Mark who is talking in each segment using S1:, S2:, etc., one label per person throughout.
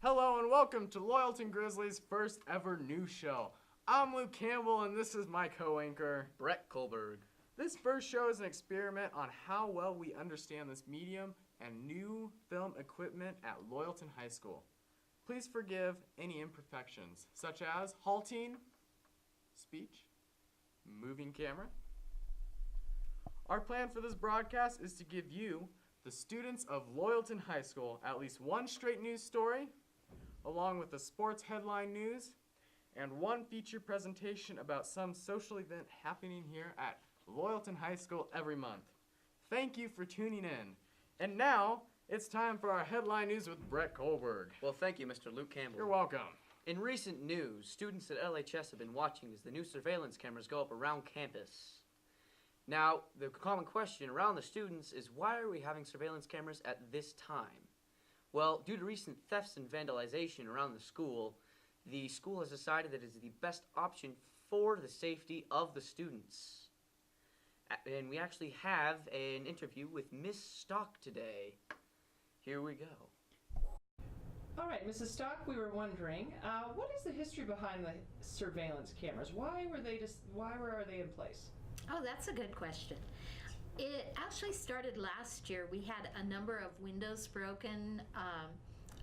S1: Hello and welcome to Loyalton Grizzly's first ever news show. I'm Luke Campbell and this is my co-anchor,
S2: Brett Kohlberg.
S1: This first show is an experiment on how well we understand this medium and new film equipment at Loyalton High School. Please forgive any imperfections, such as halting, speech, moving camera. Our plan for this broadcast is to give you, the students of Loyalton High School, at least one straight news story, along with the sports headline news, and one feature presentation about some social event happening here at Loyalton High School every month. Thank you for tuning in. And now, it's time for our headline news with Brett Kohlberg.
S2: Well, thank you, Mr. Luke Campbell.
S1: You're welcome.
S2: In recent news, students at LHS have been watching as the new surveillance cameras go up around campus. Now, the common question around the students is, why are we having surveillance cameras at this time? Well, due to recent thefts and vandalization around the school has decided that it is the best option for the safety of the students. And we actually have an interview with Miss Stock today. Here we go.
S3: All right, Mrs. Stock, we were wondering, what is the history behind the surveillance cameras? Why are they in place?
S4: Oh, that's a good question. It actually started last year. We had a number of windows broken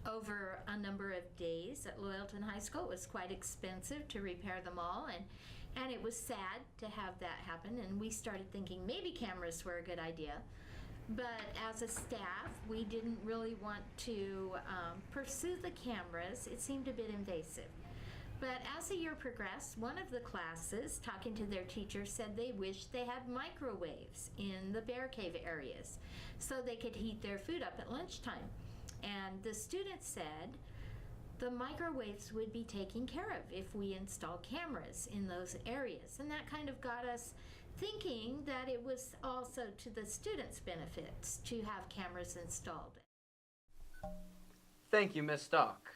S4: over a number of days at Loyalton High School. It was quite expensive to repair them all, and it was sad to have that happen, and we started thinking maybe cameras were a good idea. But as a staff, we didn't really want to pursue the cameras. It seemed a bit invasive. But as the year progressed, one of the classes, talking to their teacher, said they wished they had microwaves in the bear cave areas so they could heat their food up at lunchtime. And the students said the microwaves would be taken care of if we install cameras in those areas. And that kind of got us thinking that it was also to the students' benefits to have cameras installed.
S2: Thank you, Miss Stock.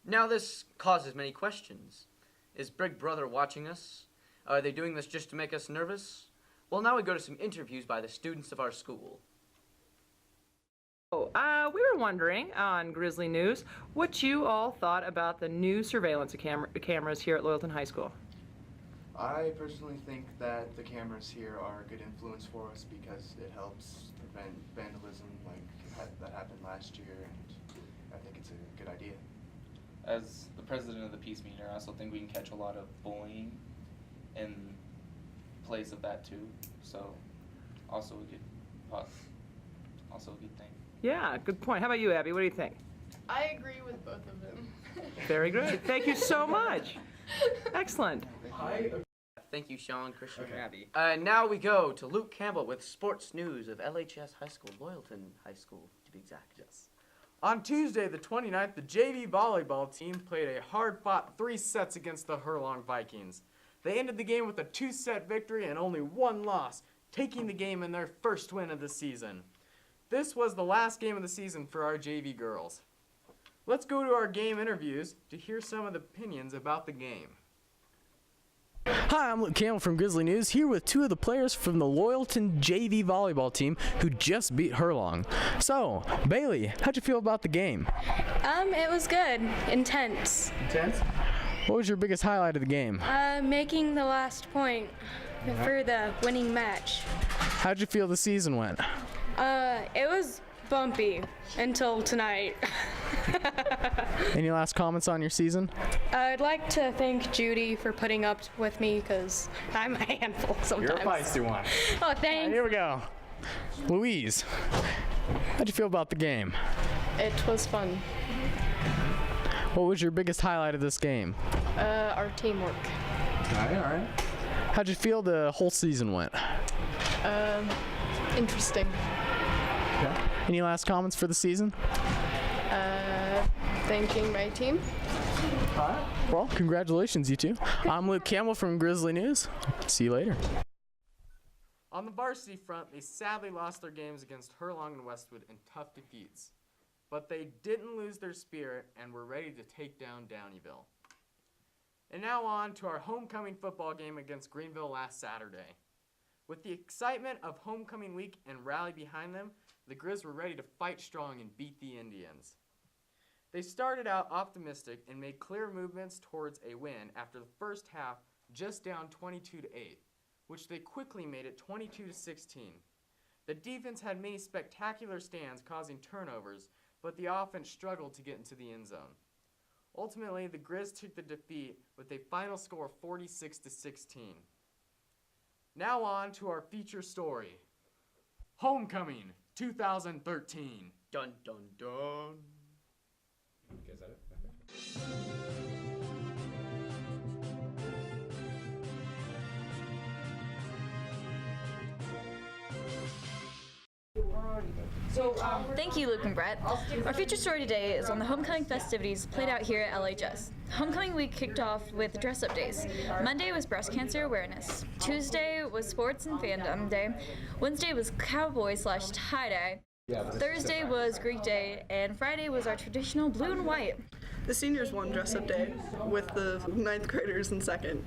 S2: Now this causes many questions. Is Big Brother watching us? Are they doing this just to make us nervous? Well, now we go to some interviews by the students of our school.
S3: We were wondering on Grizzly News what you all thought about the new surveillance cameras here at Loyalton High School.
S5: I personally think that the cameras here are a good influence for us because it helps prevent vandalism like that happened last year, and I think it's a good idea.
S6: As the president of the Peace Meter, I also think we can catch a lot of bullying in place of that too. So, also a good thing.
S3: Yeah, good point. How about you, Abby? What do you think?
S7: I agree with both of them.
S3: Very good. Thank you so much. Excellent.
S2: Thank you, Sean, Christian, and Abby. Now we go to Luke Campbell with sports news of LHS High School, Loyalton High School, to be exact.
S1: Yes. On Tuesday, the 29th, the JV volleyball team played a hard-fought 3 sets against the Hurlong Vikings. They ended the game with a 2-set victory and only 1 loss, taking the game in their first win of the season. This was the last game of the season for our JV girls. Let's go to our game interviews to hear some of the opinions about the game.
S8: Hi, I'm Luke Campbell from Grizzly News, here with 2 of the players from the Loyalton JV volleyball team who just beat Hurlong. So, Bailey, how'd you feel about the game?
S7: It was good. Intense.
S8: Intense? What was your biggest highlight of the game?
S7: Making the last point for the winning match.
S8: How'd you feel the season went?
S7: It was bumpy until tonight.
S8: Any last comments on your season?
S7: I'd like to thank Judy for putting up with me because I'm a handful sometimes.
S8: You're a feisty one.
S7: Oh, thanks.
S8: Here we go. Louise, how'd you feel about the game?
S7: It was fun.
S8: What was your biggest highlight of this game?
S7: Our teamwork.
S8: All right. How'd you feel the whole season went?
S7: Interesting.
S8: Okay. Any last comments for the season?
S7: Thanking my team.
S8: All right. Well, congratulations, you two. I'm Luke Campbell from Grizzly News. See you later.
S1: On the varsity front, they sadly lost their games against Hurlong and Westwood in tough defeats. But they didn't lose their spirit and were ready to take down Downeyville. And now on to our homecoming football game against Greenville last Saturday. With the excitement of homecoming week and rally behind them, the Grizz were ready to fight strong and beat the Indians. They started out optimistic and made clear movements towards a win after the first half, just down 22-8, which they quickly made it 22-16. The defense had many spectacular stands causing turnovers, but the offense struggled to get into the end zone. Ultimately, the Grizz took the defeat with a final score of 46-16. Now on to our feature story. Homecoming 2013.
S2: Dun dun dun.
S9: Okay, is that it?
S10: Thank you, Luke and Brett. Our feature story today is on the homecoming festivities played out here at LHS. Homecoming week kicked off with dress-up days. Monday was breast cancer awareness. Tuesday was sports and fandom day. Wednesday was cowboy/tie-dye. Thursday was Greek day, and Friday was our traditional blue and white.
S11: The seniors won dress-up day with the 9th graders in second.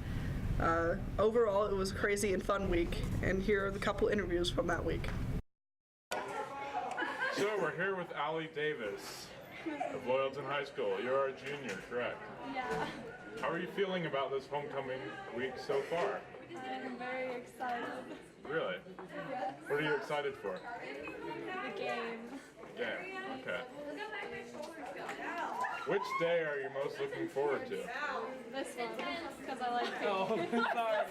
S11: Overall, it was a crazy and fun week, and here are the couple interviews from that week.
S12: So we're here with Allie Davis of Loyalton High School. You're a junior, correct?
S13: Yeah.
S12: How are you feeling about this homecoming week so far?
S13: I'm very excited.
S12: Really?
S13: Yes.
S12: What are you excited for?
S13: The game.
S12: The game, okay. Which day are you most looking forward to?
S13: This one, because I like it.
S12: Oh, sorry.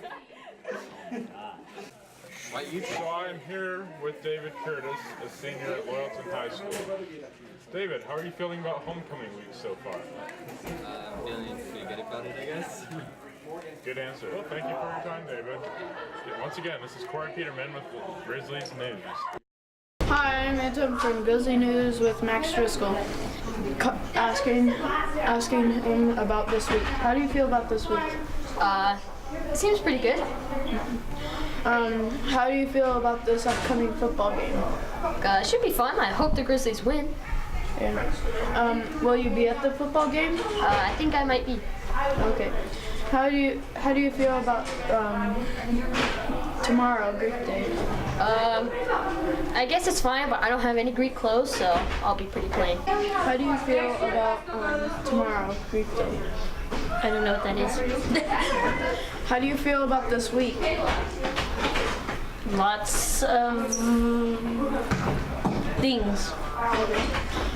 S12: So I'm here with David Curtis, a senior at Loyalton High School. David, how are you feeling about homecoming week so far?
S14: I'm feeling pretty good about it, I guess.
S12: Good answer. Well, thank you for your time, David. Once again, this is Corey Peterman with Grizzly's News.
S15: Hi, I'm Anton from Grizzly News with Max Driscoll. Asking him about this week. How do you feel about this week?
S16: It seems pretty good.
S15: How do you feel about this upcoming football game?
S16: It should be fun. I hope the Grizzlies win.
S15: Yeah. Will you be at the football game?
S16: I think I might be.
S15: Okay. How do you feel about tomorrow, Greek Day?
S16: I guess it's fine, but I don't have any Greek clothes, so I'll be pretty plain.
S15: How do you feel about tomorrow, Greek Day?
S16: I don't know what that is.
S15: How do you feel about this week?
S16: Lots of things.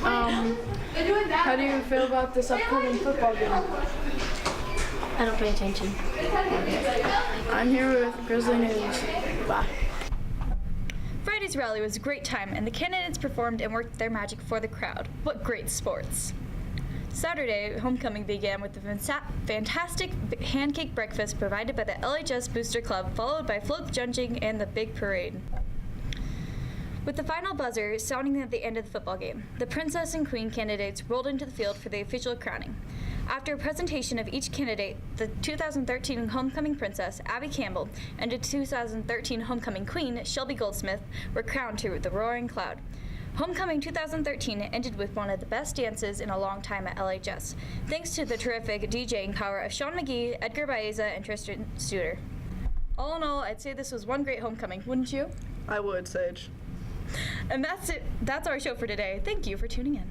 S15: How do you feel about this upcoming football game?
S16: I don't pay attention.
S15: I'm here with Grizzly News. Bye.
S10: Friday's rally was a great time, and the candidates performed and worked their magic for the crowd. What great sports! Saturday, homecoming began with the fantastic pancake breakfast provided by the LHS Booster Club, followed by float judging and the big parade. With the final buzzer sounding at the end of the football game, the princess and queen candidates rolled into the field for the official crowning. After a presentation of each candidate, the 2013 homecoming princess, Abby Campbell, and the 2013 homecoming queen, Shelby Goldsmith, were crowned to the roaring crowd. Homecoming 2013 ended with one of the best dances in a long time at LHS, thanks to the terrific DJing power of Sean McGee, Edgar Baeza, and Tristan Studer. All in all, I'd say this was one great homecoming, wouldn't you?
S11: I would, Sage.
S10: And that's it. That's our show for today. Thank you for tuning in.